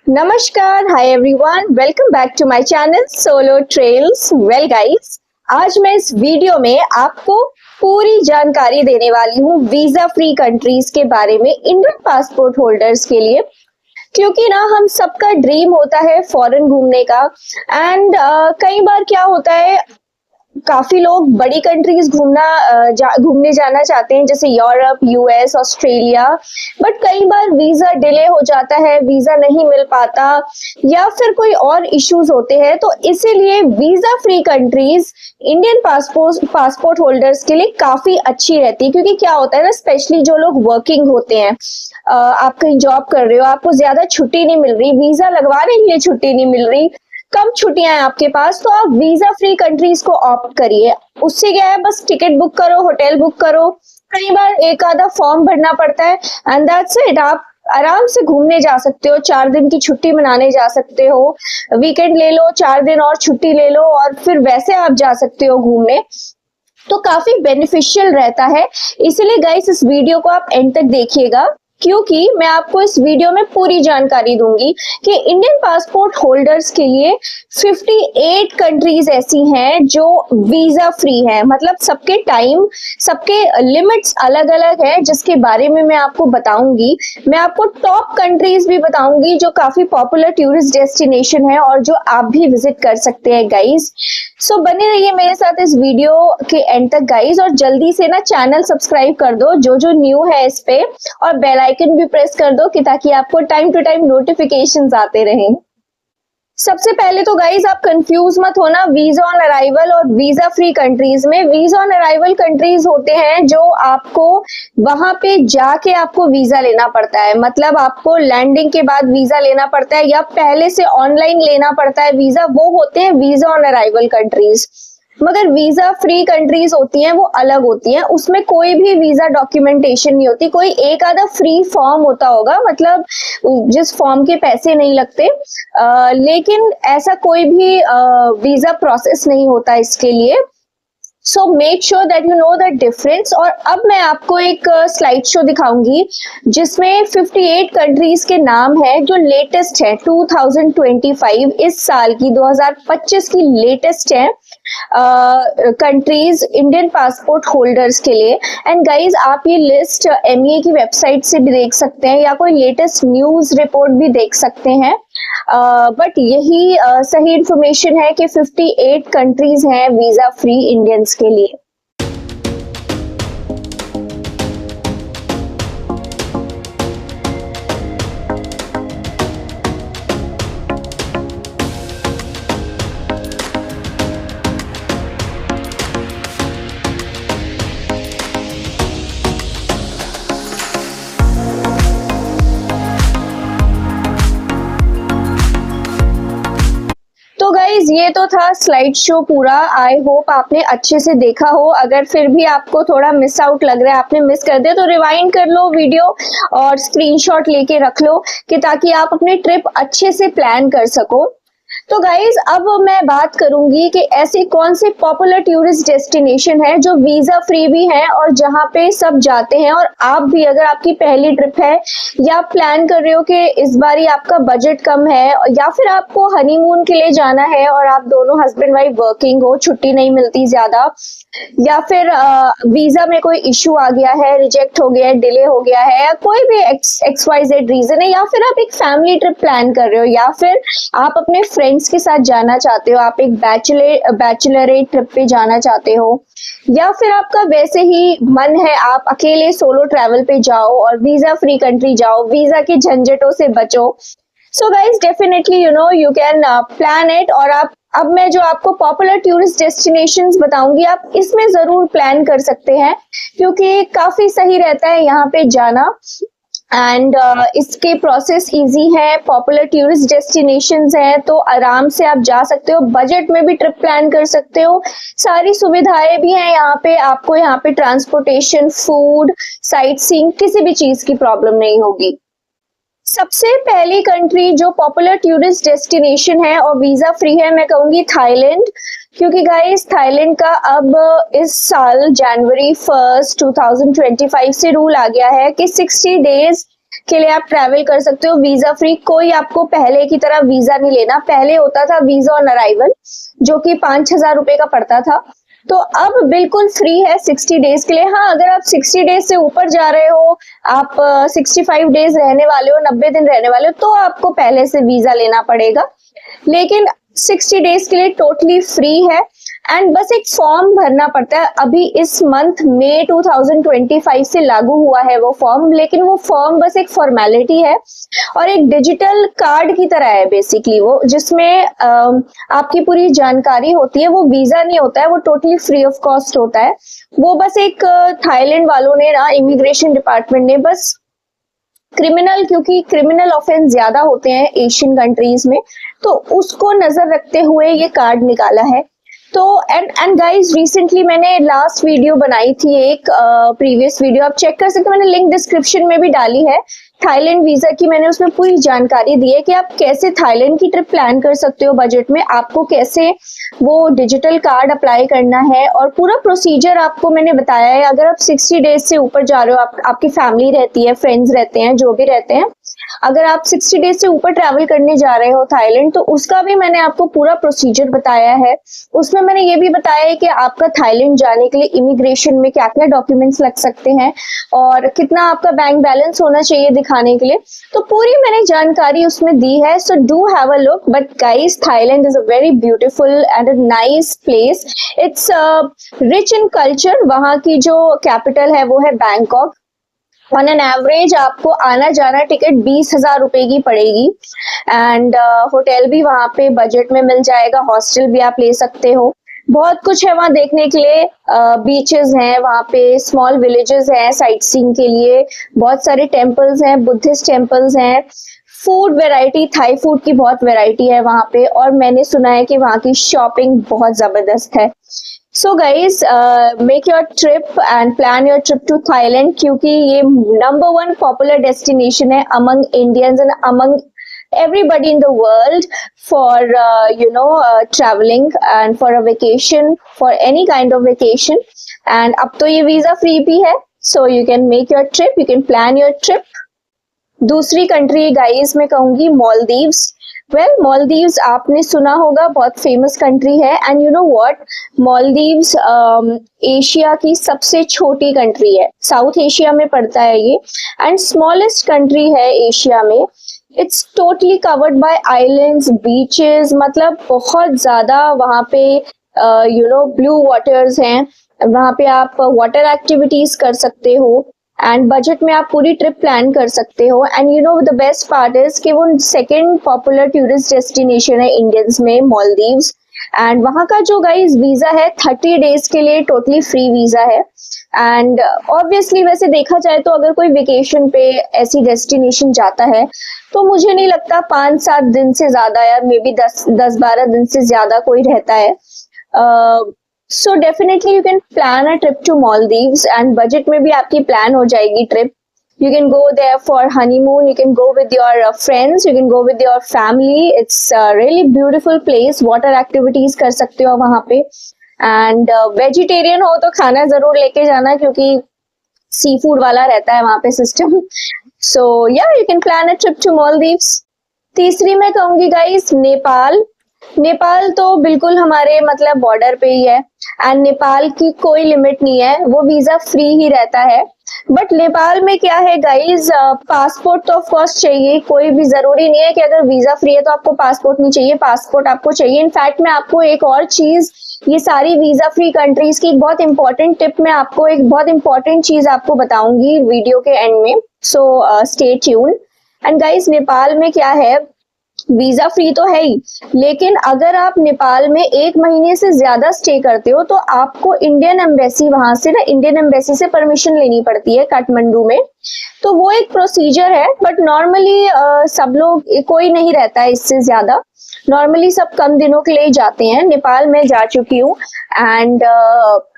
नमस्कार, hi everyone, welcome back to my channel solo trails. Well guys, आज मैं इस वीडियो में आपको पूरी जानकारी देने वाली हूँ वीजा फ्री कंट्रीज के बारे में इंडियन पासपोर्ट होल्डर्स के लिए, क्योंकि ना हम सबका ड्रीम होता है फॉरेन घूमने का। एंड कई बार क्या होता है, काफी लोग बड़ी कंट्रीज घूमने जाना चाहते हैं, जैसे यूरोप, यूएस, ऑस्ट्रेलिया। बट कई बार वीजा डिले हो जाता है, वीजा नहीं मिल पाता या फिर कोई और इश्यूज होते हैं। तो इसीलिए visa free countries Indian passport holders के लिए काफी अच्छी रहती है, क्योंकि क्या होता है ना, स्पेशली जो लोग वर्किंग होते हैं, आप कहीं जॉब कर रहे हो, आपको ज्यादा छुट्टी नहीं मिल रही, वीजा लगवाने के लिए छुट्टी नहीं मिल रही, कम छुट्टियां हैं आपके पास, तो आप वीजा फ्री कंट्रीज को ऑप्ट करिए। उससे क्या है, बस टिकट बुक करो, होटल बुक करो, कई बार एक आधा फॉर्म भरना पड़ता है एंड दैट्स इट। आप आराम से घूमने जा सकते हो, 4 दिन की छुट्टी मनाने जा सकते हो, वीकेंड ले लो, 4 दिन और छुट्टी ले लो और फिर वैसे आप जा सकते हो घूमने। तो काफी बेनिफिशियल रहता है। इसीलिए गाइस, इस वीडियो को आप एंड तक देखिएगा, क्योंकि मैं आपको इस वीडियो में पूरी जानकारी दूंगी कि इंडियन पासपोर्ट होल्डर्स के लिए 58 कंट्रीज ऐसी हैं जो वीजा फ्री हैं। मतलब सबके टाइम, सबके लिमिट्स अलग अलग है, जिसके बारे में मैं आपको बताऊंगी। मैं आपको टॉप कंट्रीज भी बताऊंगी जो काफी पॉपुलर टूरिस्ट डेस्टिनेशन है और जो आप भी विजिट कर सकते हैं गाइज। सो बने रहिए मेरे साथ इस वीडियो के एंड तक गाइज, और जल्दी से ना चैनल सब्सक्राइब कर दो जो न्यू है इस पे, और बेल आइकन भी प्रेस कर दो कि ताकि आपको टाइम टू टाइम नोटिफिकेशंस आते रहें। सबसे पहले तो गाइज, आप कंफ्यूज मत होना वीजा ऑन अराइवल और वीजा फ्री कंट्रीज में। वीजा ऑन अराइवल कंट्रीज होते हैं जो आपको वहां पे जाके आपको वीजा लेना पड़ता है, मतलब आपको लैंडिंग के बाद वीजा लेना पड़ता है या पहले से ऑनलाइन लेना पड़ता है वीजा, वो होते हैं वीजा ऑन अराइवल कंट्रीज। मगर वीजा फ्री कंट्रीज होती हैं वो अलग होती हैं, उसमें कोई भी वीजा डॉक्यूमेंटेशन नहीं होती, कोई एक आधा फ्री फॉर्म होता होगा, मतलब जिस फॉर्म के पैसे नहीं लगते, लेकिन ऐसा कोई भी वीजा प्रोसेस नहीं होता इसके लिए। So make sure that you know the difference. और अब मैं आपको एक स्लाइड शो दिखाऊंगी जिसमें 58 कंट्रीज के नाम है जो लेटेस्ट है, 2025 इस साल की, 2025 की लेटेस्ट है कंट्रीज इंडियन पासपोर्ट होल्डर्स के लिए। एंड गाइज, आप ये लिस्ट एमईए की वेबसाइट से भी देख सकते हैं या कोई लेटेस्ट न्यूज रिपोर्ट भी देख सकते हैं। बट यही सही इंफॉर्मेशन है कि 58 कंट्रीज हैं वीजा फ्री इंडियंस के लिए। तो गाइज, ये तो था स्लाइड शो पूरा। आई होप आपने अच्छे से देखा हो। अगर फिर भी आपको थोड़ा मिस आउट लग रहा है, आपने मिस कर दिया, तो रिवाइंड कर लो वीडियो और स्क्रीनशॉट लेके रख लो कि ताकि आप अपनी ट्रिप अच्छे से प्लान कर सको। तो गाइज, अब मैं बात करूंगी कि ऐसे कौन से पॉपुलर टूरिस्ट डेस्टिनेशन है जो वीजा फ्री भी हैं और जहां पे सब जाते हैं। और आप भी, अगर आपकी पहली ट्रिप है या प्लान कर रहे हो कि इस बारी आपका बजट कम है या फिर आपको हनीमून के लिए जाना है और आप दोनों हस्बैंड वाइफ वर्किंग हो, छुट्टी नहीं मिलती ज्यादा, या फिर वीजा में कोई इश्यू आ गया है, रिजेक्ट हो गया है, डिले हो गया है, या कोई भी XYZ रीजन है, या फिर आप एक फैमिली ट्रिप प्लान कर रहे हो, या फिर आप अपने फ्रेंड्स के साथ जाना चाहते हो, आप एक बैचलरेट ट्रिप पे जाना चाहते हो, या फिर आपका वैसे ही मन है आप अकेले सोलो ट्रैवल पे जाओ और वीजा फ्री कंट्री जाओ, वीजा के झंझटों से बचो। So guys, definitely you can plan it. और अब मैं जो आपको पॉपुलर टूरिस्ट डेस्टिनेशंस बताऊंगी, आप इसमें जरूर प्लान कर सकते हैं, क्योंकि काफी सही रहता है यहाँ पे जाना। एंड इसके प्रोसेस इजी है, पॉपुलर टूरिस्ट डेस्टिनेशंस हैं, तो आराम से आप जा सकते हो, बजट में भी ट्रिप प्लान कर सकते हो, सारी सुविधाएं भी हैं यहाँ पे। आपको यहाँ पे ट्रांसपोर्टेशन, फूड, साइट सीइंग, किसी भी चीज की प्रॉब्लम नहीं होगी। सबसे पहली कंट्री जो पॉपुलर टूरिस्ट डेस्टिनेशन है और वीजा फ्री है, मैं कहूंगी थाईलैंड। क्योंकि गाइस, थाईलैंड का अब इस साल जनवरी 1, 2025 से रूल आ गया है कि 60 डेज के लिए आप ट्रैवल कर सकते हो वीजा फ्री। कोई आपको पहले की तरह वीजा नहीं लेना। पहले होता था वीजा ऑन अराइवल जो कि 5,000 रुपए का पड़ता था, तो अब बिल्कुल फ्री है 60 डेज के लिए। हाँ, अगर आप 60 डेज से ऊपर जा रहे हो, आप 65 डेज रहने वाले हो, 90 दिन रहने वाले हो, तो आपको पहले से वीजा लेना पड़ेगा। लेकिन 60 डेज के लिए टोटली फ्री है। एंड बस एक फॉर्म भरना पड़ता है। अभी इस मंथ मई 2025 से लागू हुआ है वो फॉर्म, लेकिन वो फॉर्म बस एक फॉर्मेलिटी है और एक डिजिटल कार्ड की तरह है बेसिकली वो, जिसमें आपकी पूरी जानकारी होती है। वो वीजा नहीं होता है, वो टोटली फ्री ऑफ कॉस्ट होता है। वो बस एक थाईलैंड वालों ने ना, इमिग्रेशन डिपार्टमेंट ने बस क्रिमिनल, क्योंकि क्रिमिनल ऑफेंस ज्यादा होते हैं एशियन कंट्रीज में, तो उसको नजर रखते हुए ये कार्ड निकाला है। तो एंड गाइस, रिसेंटली मैंने लास्ट वीडियो बनाई थी, एक प्रीवियस वीडियो आप चेक कर सकते हो, मैंने लिंक डिस्क्रिप्शन में भी डाली है। थाईलैंड वीजा की मैंने उसमें पूरी जानकारी दी है कि आप कैसे थाईलैंड की ट्रिप प्लान कर सकते हो बजट में, आपको कैसे वो डिजिटल कार्ड अप्लाई करना है, और पूरा प्रोसीजर आपको मैंने बताया है। अगर आप 60 डेज से ऊपर जा रहे हो, आपकी फैमिली रहती है, फ्रेंड्स रहते हैं, जो भी रहते हैं, अगर आप 60 डेज से ऊपर ट्रैवल करने जा रहे हो थाईलैंड, तो उसका भी मैंने आपको पूरा प्रोसीजर बताया है। उसमें मैंने ये भी बताया है कि आपका थाईलैंड जाने के लिए इमिग्रेशन में क्या क्या डॉक्यूमेंट्स लग सकते हैं और कितना आपका बैंक बैलेंस होना चाहिए दिखाने के लिए, तो पूरी मैंने जानकारी उसमें दी है। So do have a look. But guys, Thailand is a very beautiful and a nice place. It's rich in culture. वहाँ की जो कैपिटल है वो है बैंकॉक। ऑन एन एवरेज आपको आना जाना टिकट 20,000 रुपए की पड़ेगी। एंड होटल भी वहाँ पे बजट में मिल जाएगा, हॉस्टल भी आप ले सकते हो। बहुत कुछ है वहाँ देखने के लिए। बीचेस हैं वहाँ पे, स्मॉल विलेजेस हैं साइट सीइंग के लिए, बहुत सारे टेम्पल्स हैं, बुद्धिस्ट टेम्पल्स हैं। फूड वैरायटी, थाई फूड की बहुत वैरायटी है वहाँ पे, और मैंने सुना है कि वहाँ की शॉपिंग बहुत जबरदस्त है। So guys, make your trip and plan your trip to Thailand, क्योंकि ये नंबर 1 पॉपुलर डेस्टिनेशन है among Indians and among everybody in the world for traveling and for a vacation, for any kind of vacation. And अब तो ये visa free भी है, so you can make your trip, you can plan your trip. दूसरी country guys मैं कहूंगी Maldives. Well, Maldives आपने सुना होगा, बहुत फेमस कंट्री है। And you know what, Maldives Asia की सबसे छोटी कंट्री है, साउथ एशिया में पड़ता है ये, एंड स्मॉलेस्ट कंट्री है एशिया में। It's totally covered by islands, beaches, मतलब बहुत ज्यादा वहाँ पे ब्लू वाटर्स हैं। वहाँ पे आप वाटर एक्टिविटीज कर सकते हो एंड बजट में आप पूरी ट्रिप प्लान कर सकते हो। And you know the best part is कि वो सेकंड पॉपुलर टूरिस्ट डेस्टिनेशन है इंडियंस में, मालदीव्स। एंड वहाँ का जो गाइस वीजा है 30 डेज के लिए टोटली फ्री वीजा है। एंड ऑब्वियसली वैसे देखा जाए तो अगर कोई वेकेशन पे ऐसी डेस्टिनेशन जाता है तो मुझे नहीं लगता 5-7 दिन से ज्यादा, या मे बी 10-12 दिन से ज्यादा कोई रहता है। So definitely you can plan a trip to Maldives and budget में भी आपकी प्लान हो जाएगी trip. You can go there for honeymoon, you can go with your friends, you can go with your family. It's a really beautiful place. Water activities कर सकते हो वहाँ पे। एंड वेजिटेरियन हो तो खाना जरूर लेके जाना, क्योंकि सी फूड वाला रहता है वहाँ पे सिस्टम। सो या you can plan a trip to Maldives. तीसरी मैं कहूंगी गाइस नेपाल। नेपाल तो बिल्कुल हमारे मतलब बॉर्डर पे ही है एंड नेपाल की कोई लिमिट नहीं है, वो वीजा फ्री ही रहता है। बट नेपाल में क्या है गाइज, पासपोर्ट तो ऑफ कोर्स चाहिए। कोई भी जरूरी नहीं है कि अगर वीजा फ्री है तो आपको पासपोर्ट नहीं चाहिए, पासपोर्ट आपको चाहिए। इनफैक्ट मैं आपको एक और चीज, ये सारी वीजा फ्री कंट्रीज की एक बहुत इंपॉर्टेंट टिप, मैं आपको एक बहुत इंपॉर्टेंट चीज आपको बताऊंगी वीडियो के एंड में। So stay tune. And guys, Nepal में क्या है, वीजा फ्री तो है ही, लेकिन अगर आप नेपाल में 1 महीने से ज्यादा स्टे करते हो तो आपको इंडियन एम्बेसी, वहां से ना इंडियन एम्बेसी से परमिशन लेनी पड़ती है काठमांडू में। तो वो एक प्रोसीजर है, बट नॉर्मली सब लोग, कोई नहीं रहता है इससे ज्यादा। नॉर्मली सब कम दिनों के लिए जाते हैं। नेपाल में जा चुकी हूँ एंड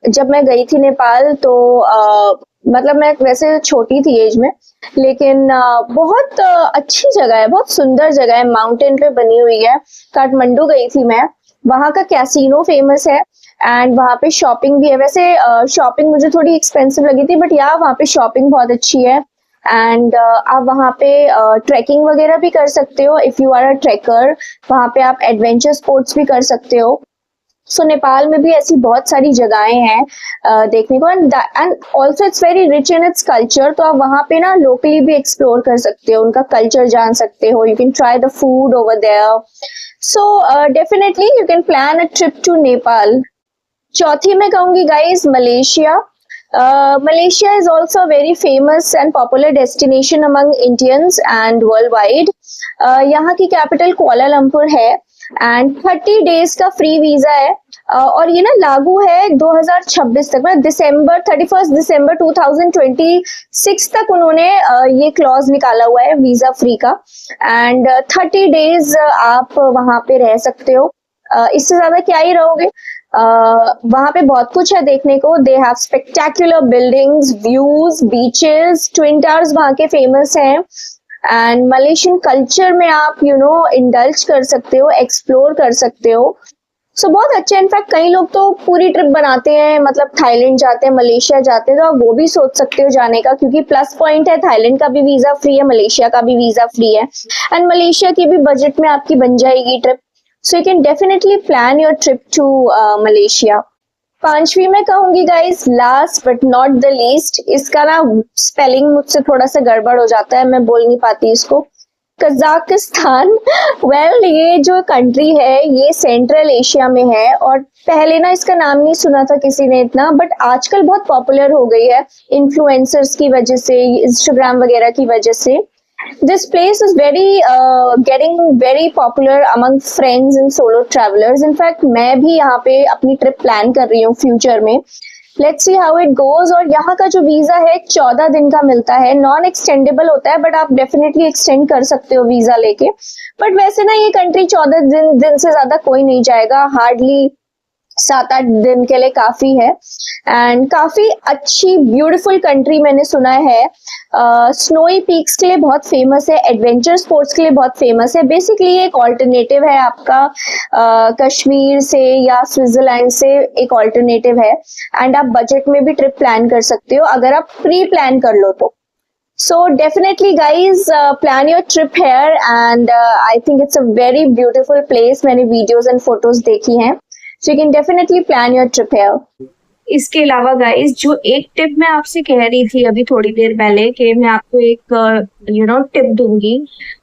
जब मैं गई थी नेपाल तो मतलब मैं वैसे छोटी थी एज में, लेकिन बहुत अच्छी जगह है, बहुत सुंदर जगह है, माउंटेन पे बनी हुई है। काठमांडू गई थी मैं, वहाँ का कैसीनो फेमस है एंड वहाँ पे शॉपिंग भी है। वैसे शॉपिंग मुझे थोड़ी एक्सपेंसिव लगी थी, बट यहाँ वहाँ पे शॉपिंग बहुत अच्छी है। एंड आप वहाँ पे ट्रैकिंग वगैरह भी कर सकते हो if you are a trekker. वहाँ पे आप एडवेंचर स्पोर्ट्स भी कर सकते हो। सो नेपाल में भी ऐसी बहुत सारी जगहें हैं देखने को, and also it's very rich in its culture. तो आप वहाँ पे ना लोकली भी एक्सप्लोर कर सकते हो, उनका कल्चर जान सकते हो। You can try the food over there. So definitely you can plan a trip to Nepal. चौथी मैं कहूंगी guys Malaysia. Malaysia is also a very famous and popular destination among Indians and worldwide. यहाँ की capital Kuala Lumpur है and 30 days का free visa है और ये ना लागू है 2026 तक, मतलब दिसंबर 31 दिसंबर 2026 तक उन्होंने ये क्लॉज निकाला हुआ है वीजा फ्री का। एंड 30 डेज आप वहां पे रह सकते हो। इससे ज्यादा क्या ही रहोगे। वहां पे बहुत कुछ है देखने को। They have spectacular buildings, views, beaches, twin towers वहां के फेमस हैं। एंड मलेशियन कल्चर में आप इंडल्ज कर सकते हो, एक्सप्लोर कर सकते हो। सो बहुत अच्छे। इनफैक्ट कई लोग तो पूरी ट्रिप बनाते हैं, मतलब थाईलैंड जाते हैं, मलेशिया जाते हैं, तो आप वो भी सोच सकते हो जाने का, क्योंकि प्लस पॉइंट है थाईलैंड का भी वीजा फ्री है, मलेशिया का भी वीजा फ्री है एंड मलेशिया की भी बजट में आपकी बन जाएगी trip. So you can definitely plan your trip to Malaysia. पांचवी में कहूंगी guys, last but not the least, इसका ना स्पेलिंग मुझसे थोड़ा सा गड़बड़ हो जाता है, मैं बोल नहीं पाती इसको, कजाकिस्तान। वेल ये जो कंट्री है ये सेंट्रल एशिया में है और पहले ना इसका नाम नहीं सुना था किसी ने इतना, बट आजकल बहुत पॉपुलर हो गई है इन्फ्लुएंसर्स की वजह से, इंस्टाग्राम वगैरह की वजह से। This place is getting very popular among friends and solo travelers. In fact, मैं भी यहाँ पे अपनी ट्रिप प्लान कर रही हूँ फ्यूचर में। Let's see how it goes. और यहाँ का जो वीजा है 14 दिन का मिलता है, नॉन एक्सटेंडेबल होता है, बट आप डेफिनेटली एक्सटेंड कर सकते हो वीजा लेके। बट वैसे ना ये कंट्री 14 दिन से ज्यादा कोई नहीं जाएगा, हार्डली 7-8 दिन के लिए काफी है। एंड काफी अच्छी ब्यूटीफुल कंट्री मैंने सुना है। स्नोई पीक्स के लिए बहुत फेमस है, एडवेंचर स्पोर्ट्स के लिए बहुत फेमस है। बेसिकली एक ऑल्टरनेटिव है आपका कश्मीर से या स्विट्जरलैंड से, एक ऑल्टरनेटिव है। एंड आप बजट में भी ट्रिप प्लान कर सकते हो अगर आप प्री प्लान कर लो तो। So definitely guys, plan your trip here and I think it's a very beautiful place. मैंने videos and photos देखी हैं, so you can definitely plan your trip here. इसके अलावा गाइस जो एक टिप मैं आपसे कह रही थी अभी थोड़ी देर पहले कि मैं आपको एक टिप दूंगी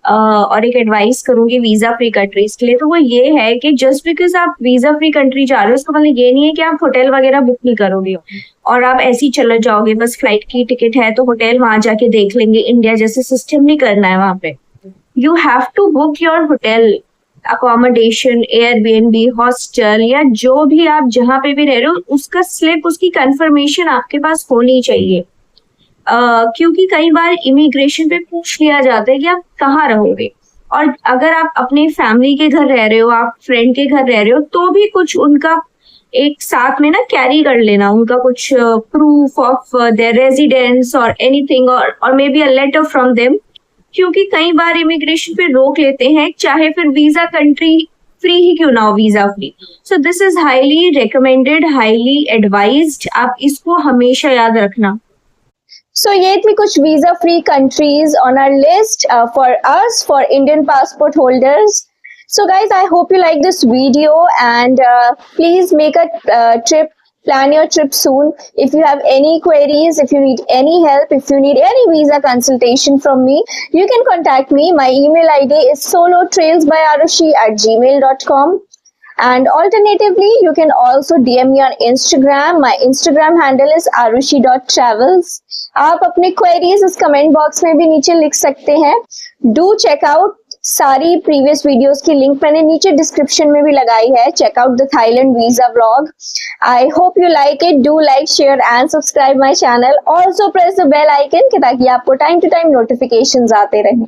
और एक एडवाइस करूंगी वीजा फ्री कंट्रीज के लिए, तो वो ये है कि जस्ट बिकॉज आप वीजा फ्री कंट्री जा रहे हो उसका मतलब ये नहीं है कि आप होटल वगैरह बुक नहीं करोगे और आप ऐसे ही चले जाओगे, बस फ्लाइट की टिकट है तो होटल वहां जाके देख लेंगे। इंडिया जैसे सिस्टम नहीं करना है वहां पे। You have to book your hotel accommodation, Airbnb, hostel या जो भी आप जहां पे भी रह रहे हो उसका स्लिप, उसकी कंफर्मेशन आपके पास होनी चाहिए। क्योंकि कई बार इमिग्रेशन पे पूछ लिया जाता है कि आप कहाँ रहोगे, और अगर आप अपने फैमिली के घर रह रहे हो, आप फ्रेंड के घर रह रहे हो, तो भी कुछ उनका एक साथ में ना कैरी कर लेना, उनका कुछ प्रूफ ऑफ देयर रेजिडेंस और एनीथिंग, और maybe a letter from them, क्योंकि कई बार इमिग्रेशन पे रोक लेते हैं, चाहे फिर वीजा कंट्री फ्री ही क्यों ना हो, visa free. So this is highly recommended, highly advised, आप इसको हमेशा याद रखना। So ये थी कुछ visa free countries on our list for us, for Indian passport holders. So guys, I hope you like this video and please make a trip. Plan your trip soon. If you have any queries, if you need any help, if you need any visa consultation from me, you can contact me. My email ID is solotrailsbyarushi@gmail.com. And alternatively, you can also DM me on Instagram. My Instagram handle is arushi.travels. आप अपने queries इस comment box में भी नीचे लिख सकते हैं. Do check out सारी प्रीवियस वीडियोस की लिंक मैंने नीचे डिस्क्रिप्शन में भी लगाई है. Check out the Thailand visa vlog. I hope you like it. Do like, share and subscribe my channel. Also press the bell icon ताकि आपको टाइम टू टाइम नोटिफिकेशंस आते रहें.